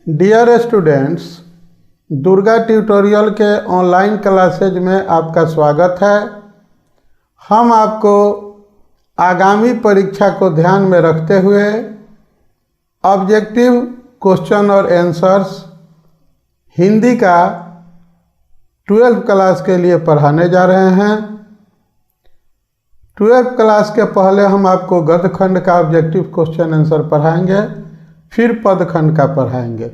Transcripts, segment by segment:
Dear students, Durga tutorial के online classes में आपका स्वागत है। हम आपको आगामी परीक्षा को ध्यान में रखते हुए ऑब्जेक्टिव क्वेश्चन और आंसर्स हिंदी का 12th क्लास के लिए पढ़ाने जा रहे हैं। 12th क्लास के पहले हम आपको गद्य खंड का ऑब्जेक्टिव क्वेश्चन आंसर पढ़ाएंगे, फिर पद खंड का पढ़ाएंगे।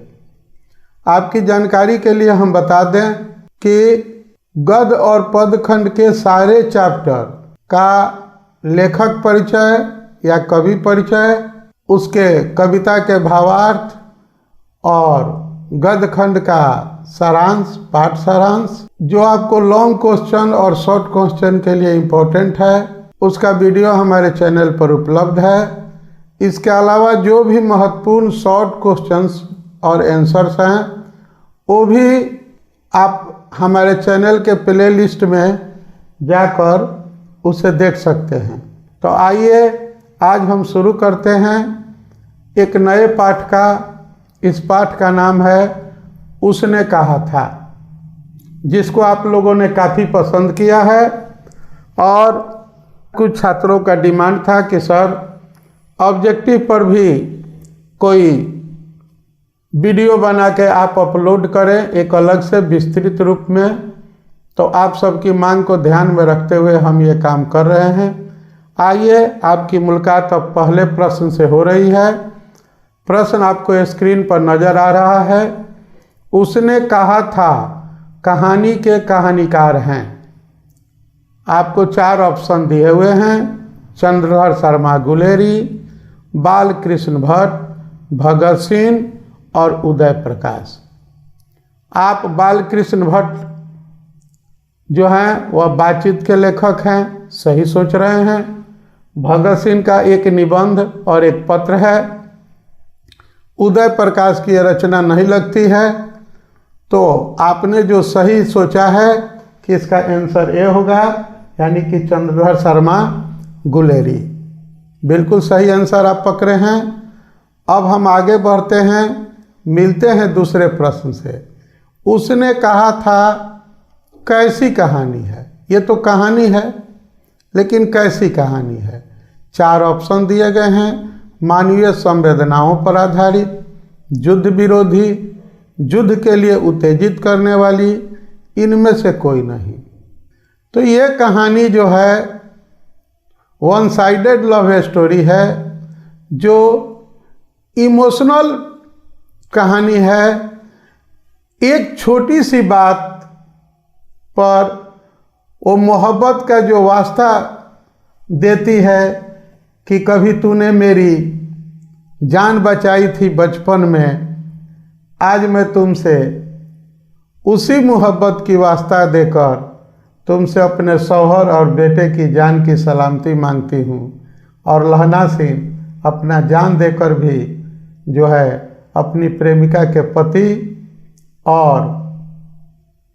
आपकी जानकारी के लिए हम बता दें कि गद्य और पद खंड के सारे चैप्टर का लेखक परिचय या कवि परिचय, उसके कविता के भावार्थ और गद्य खंड का सारांश, पाठ सारांश, जो आपको लॉन्ग क्वेश्चन और शॉर्ट क्वेश्चन के लिए इम्पोर्टेंट है, उसका वीडियो हमारे चैनल पर उपलब्ध है। इसके अलावा जो भी महत्वपूर्ण शॉर्ट क्वेश्चंस और आंसर्स हैं वो भी आप हमारे चैनल के प्ले लिस्ट में जाकर उसे देख सकते हैं। तो आइए आज हम शुरू करते हैं एक नए पाठ का। इस पाठ का नाम है उसने कहा था, जिसको आप लोगों ने काफ़ी पसंद किया है और कुछ छात्रों का डिमांड था कि सर ऑब्जेक्टिव पर भी कोई वीडियो बना के आप अपलोड करें एक अलग से विस्तृत रूप में। तो आप सबकी मांग को ध्यान में रखते हुए हम ये काम कर रहे हैं। आइए, आपकी मुलाकात अब पहले प्रश्न से हो रही है। प्रश्न आपको स्क्रीन पर नज़र आ रहा है। उसने कहा था कहानी के कहानीकार हैं। आपको 4 ऑप्शन दिए हुए हैं: चंद्रधर शर्मा गुलेरी, बाल कृष्ण भट्ट, भगत सिंह और उदय प्रकाश। आप बाल कृष्ण भट्ट जो हैं वह बातचीत के लेखक हैं, सही सोच रहे हैं। भगत सिंह का एक निबंध और एक पत्र है। उदय प्रकाश की रचना नहीं लगती है। तो आपने जो सही सोचा है कि इसका आंसर ए होगा, यानी कि चंद्रधर शर्मा गुलेरी। बिल्कुल सही आंसर आप पकड़े हैं। अब हम आगे बढ़ते हैं, मिलते हैं दूसरे प्रश्न से। उसने कहा था कैसी कहानी है? ये तो कहानी है, लेकिन कैसी कहानी है? 4 ऑप्शन दिए गए हैं: मानवीय संवेदनाओं पर आधारित, युद्ध विरोधी, युद्ध के लिए उत्तेजित करने वाली, इनमें से कोई नहीं। तो ये कहानी जो है वन साइडेड लव स्टोरी है, जो इमोशनल कहानी है। एक छोटी सी बात पर वो मोहब्बत का जो वास्ता देती है कि कभी तूने मेरी जान बचाई थी बचपन में, आज मैं तुमसे उसी मोहब्बत की वास्ता देकर तुमसे अपने शौहर और बेटे की जान की सलामती मांगती हूँ। और लहना सिंह अपना जान देकर भी जो है अपनी प्रेमिका के पति और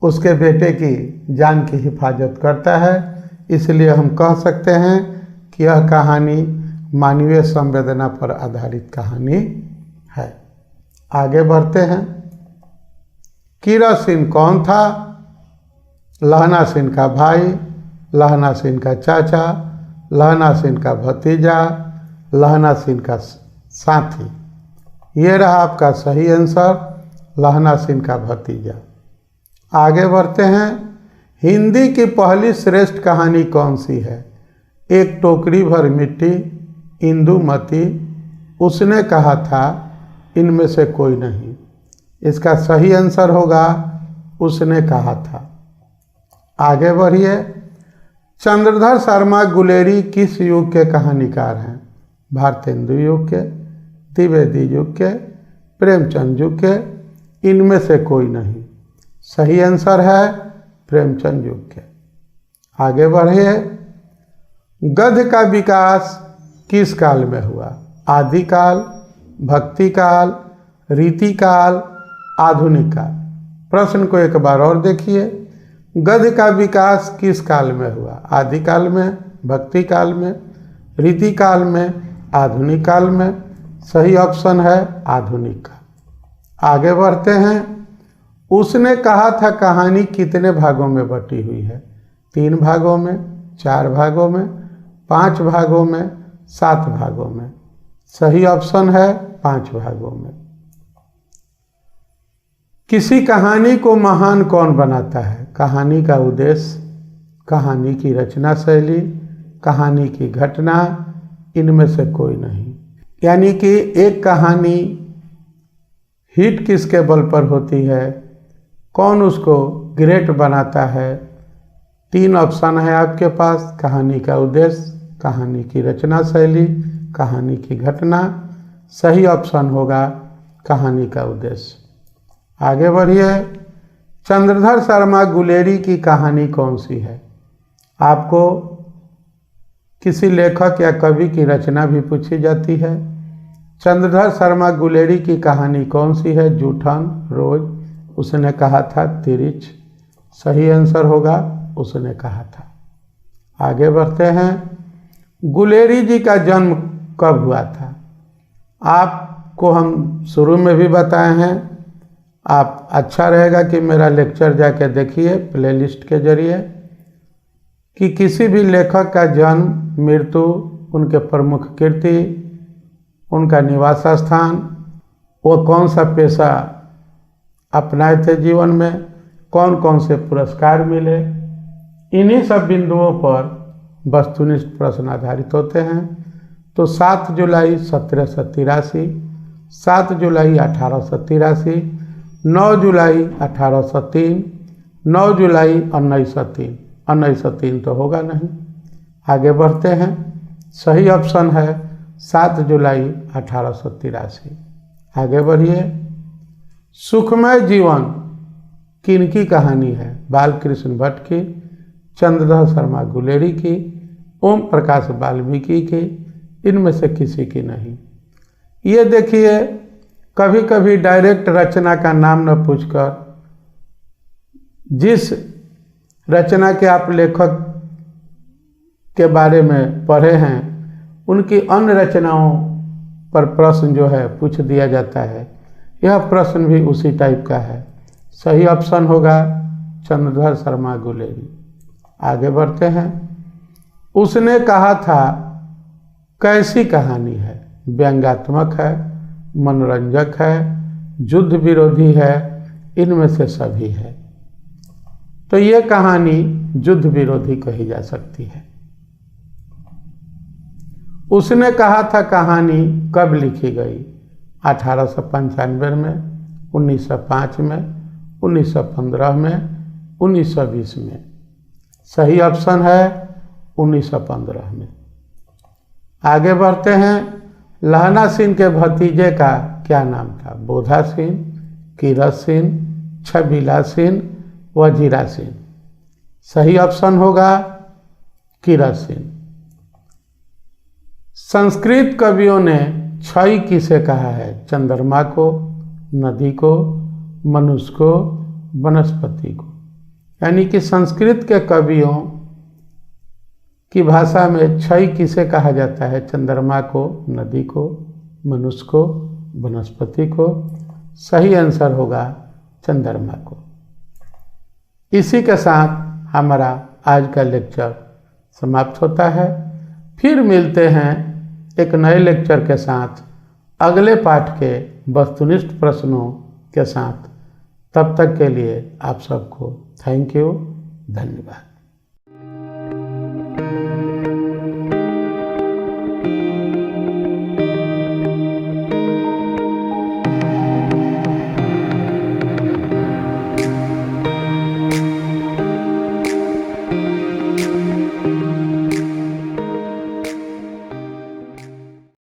उसके बेटे की जान की हिफाजत करता है। इसलिए हम कह सकते हैं कि यह कहानी मानवीय संवेदना पर आधारित कहानी है। आगे बढ़ते हैं। कीरा सिंह कौन था? लहना सिंह का भाई, लहना सिंह का चाचा, लहना सिंह का भतीजा, लहना सिंह का साथी। ये रहा आपका सही आंसर, लहना सिंह का भतीजा। आगे बढ़ते हैं। हिंदी की पहली श्रेष्ठ कहानी कौन सी है? एक टोकरी भर मिट्टी, इंदुमती, उसने कहा था, इनमें से कोई नहीं। इसका सही आंसर होगा उसने कहा था। आगे बढ़िए। चंद्रधर शर्मा गुलेरी किस युग के कहानीकार हैं? भारतेंदु युग के, द्विवेदी युग के, प्रेमचंद युग के, इनमें से कोई नहीं। सही आंसर है प्रेमचंद युग के। आगे बढ़िए। गद्य का विकास किस काल में हुआ? आदिकाल, भक्ति काल, रीति काल, आधुनिक काल। प्रश्न को एक बार और देखिए। गद्य का विकास किस काल में हुआ? आदिकाल में, भक्ति काल में, रीति काल में, आधुनिक काल में। सही ऑप्शन है आधुनिक काल। आगे बढ़ते हैं। उसने कहा था कहानी कितने भागों में बटी हुई है? 3 भागों में, 4 भागों में, 5 भागों में, 7 भागों में। सही ऑप्शन है 5 भागों में। किसी कहानी को महान कौन बनाता है? कहानी का उद्देश्य, कहानी की रचना शैली, कहानी की घटना, इनमें से कोई नहीं। यानी कि एक कहानी हिट किसके बल पर होती है, कौन उसको ग्रेट बनाता है? 3 ऑप्शन है आपके पास। कहानी का उद्देश्य, कहानी की रचना शैली, कहानी की घटना। सही ऑप्शन होगा कहानी का उद्देश्य। आगे बढ़िए। चंद्रधर शर्मा गुलेरी की कहानी कौन सी है? आपको किसी लेखक या कवि की रचना भी पूछी जाती है। चंद्रधर शर्मा गुलेरी की कहानी कौन सी है? जूठन, रोज, उसने कहा था, तिरिच। सही आंसर होगा उसने कहा था। आगे बढ़ते हैं। गुलेरी जी का जन्म कब हुआ था? आपको हम शुरू में भी बताए हैं। आप अच्छा रहेगा कि मेरा लेक्चर जाके देखिए प्लेलिस्ट के जरिए कि किसी भी लेखक का जन्म, मृत्यु, उनके प्रमुख कृति, उनका निवास स्थान, वो कौन सा पेशा अपनाए थे जीवन में, कौन कौन से पुरस्कार मिले, इन्हीं सब बिंदुओं पर वस्तुनिष्ठ प्रश्न आधारित होते हैं। तो 7 जुलाई 1783, 7 जुलाई 1883, 9 जुलाई 1803, 9 जुलाई 1903। 1903 तो होगा नहीं। आगे बढ़ते हैं। सही ऑप्शन है 7 जुलाई 1883। आगे बढ़िए। सुखमय जीवन किनकी कहानी है? बालकृष्ण भट्ट की, चंद्रधर शर्मा गुलेरी की, ओम प्रकाश वाल्मीकि की, इनमें से किसी की नहीं। ये देखिए, कभी कभी डायरेक्ट रचना का नाम न पूछकर जिस रचना के आप लेखक के बारे में पढ़े हैं उनकी अन्य रचनाओं पर प्रश्न जो है पूछ दिया जाता है। यह प्रश्न भी उसी टाइप का है। सही ऑप्शन होगा चंद्रधर शर्मा गुलेरी। आगे बढ़ते हैं। उसने कहा था कैसी कहानी है? व्यंग्यात्मक है, मनोरंजक है, युद्ध विरोधी है, इनमें से सभी है। तो ये कहानी युद्ध विरोधी कही जा सकती है। उसने कहा था कहानी कब लिखी गई? 1895 में, 1905 में, 1915 में, 1920 में। सही ऑप्शन है 1915 में। आगे बढ़ते हैं। लहना सिंह के भतीजे का क्या नाम था? बोधा सिंह, कीरत सिंह, छबीला सिंह, वजीरा सिंह। सही ऑप्शन होगा कीरत सिंह। संस्कृत कवियों ने क्षय किसे कहा है? चंद्रमा को, नदी को, मनुष्य को, वनस्पति को। यानी कि संस्कृत के कवियों की भाषा में क्षय किसे कहा जाता है? चंद्रमा को, नदी को, मनुष्य को, वनस्पति को। सही आंसर होगा चंद्रमा को। इसी के साथ हमारा आज का लेक्चर समाप्त होता है। फिर मिलते हैं एक नए लेक्चर के साथ, अगले पाठ के वस्तुनिष्ठ प्रश्नों के साथ। तब तक के लिए आप सबको थैंक यू, धन्यवाद।